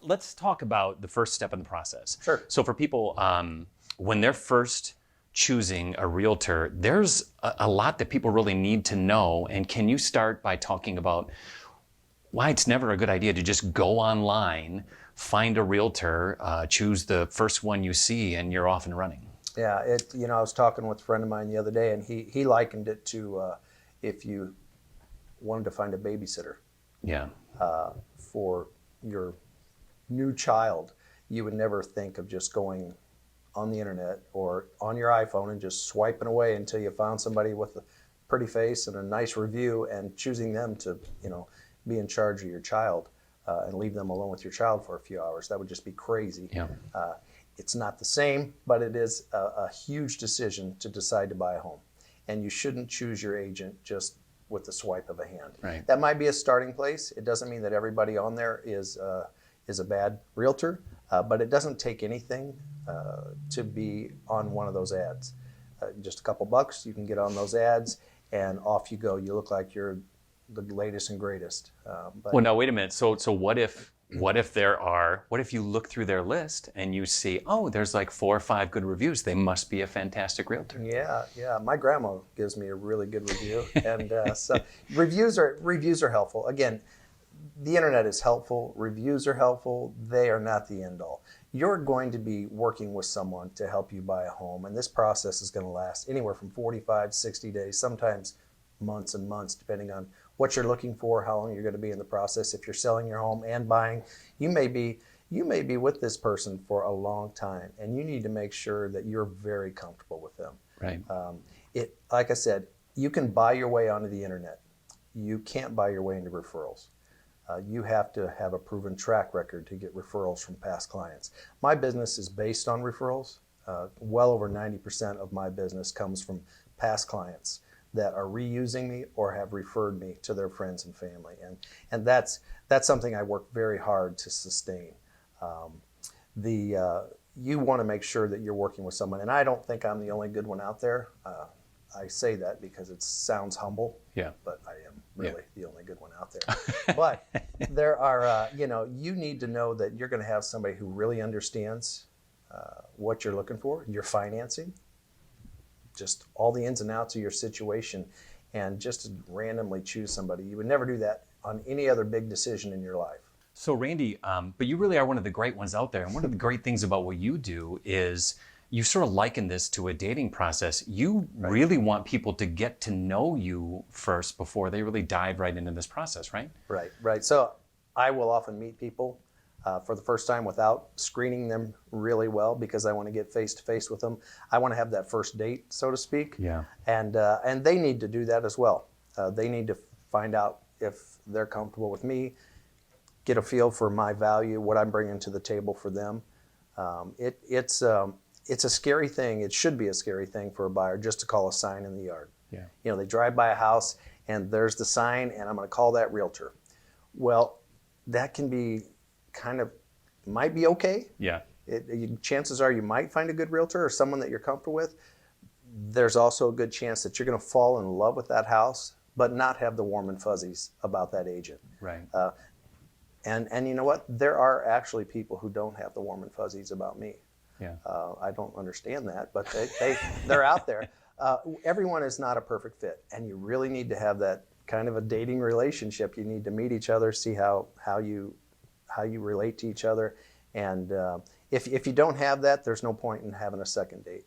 let's talk about the first step in the process. Sure. So for people, when they're first choosing a realtor, there's a lot that people really need to know. And can you start by talking about why it's never a good idea to just go online, find a realtor, choose the first one you see, and you're off and running? Yeah, I was talking with a friend of mine the other day, and he likened it to if you wanted to find a babysitter. Yeah. For your new child, you would never think of just going on the internet or on your iPhone and just swiping away until you found somebody with a pretty face and a nice review and choosing them to, be in charge of your child and leave them alone with your child for a few hours. That would just be crazy. Yeah. It's not the same, but it is a huge decision to decide to buy a home. And you shouldn't choose your agent just with the swipe of a hand. Right. That might be a starting place. It doesn't mean that everybody on there is a bad realtor, but it doesn't take anything to be on one of those ads. Just a couple bucks, you can get on those ads, and off you go. You look like you're the latest and greatest. Well, now wait a minute. So what if you look through their list and you see, oh, there's like 4 or 5 good reviews. They must be a fantastic realtor. Yeah. My grandma gives me a really good review, and so reviews are helpful. Again, the internet is helpful. Reviews are helpful. They are not the end all. You're going to be working with someone to help you buy a home, and this process is going to last anywhere from 45, 60 days, sometimes months and months, depending on what you're looking for, how long you're going to be in the process. If you're selling your home and buying, you may be with this person for a long time, and you need to make sure that you're very comfortable with them. Right. Like I said, you can buy your way onto the internet. You can't buy your way into referrals. You have to have a proven track record to get referrals from past clients. My business is based on referrals. Well over 90% of my business comes from past clients that are reusing me or have referred me to their friends and family. And that's something I work very hard to sustain. You want to make sure that you're working with someone, and I don't think I'm the only good one out there. I say that because it sounds humble, but I am really the only good one out there. But there are, you need to know that you're going to have somebody who really understands what you're looking for, your financing, just all the ins and outs of your situation, and just to randomly choose somebody. You would never do that on any other big decision in your life. So Randy, but you really are one of the great ones out there. And one of the great things about what you do is you sort of liken this to a dating process. You really want people to get to know you first before they really dive right into this process, right? Right. So I will often meet people for the first time without screening them really well, because I want to get face to face with them. I want to have that first date, so to speak. Yeah. And they need to do that as well. They need to find out if they're comfortable with me, get a feel for my value, what I'm bringing to the table for them. It's a scary thing. It should be a scary thing for a buyer just to call a sign in the yard. Yeah. They drive by a house and there's the sign, and I'm going to call that realtor. Well, that can be might be okay. Yeah. Chances are you might find a good realtor or someone that you're comfortable with. There's also a good chance that you're going to fall in love with that house, but not have the warm and fuzzies about that agent. Right. And you know what? There are actually people who don't have the warm and fuzzies about me. Yeah. I don't understand that, but they're out there. Everyone is not a perfect fit, and you really need to have that kind of a dating relationship. You need to meet each other, see how you relate to each other, and if you don't have that, there's no point in having a second date.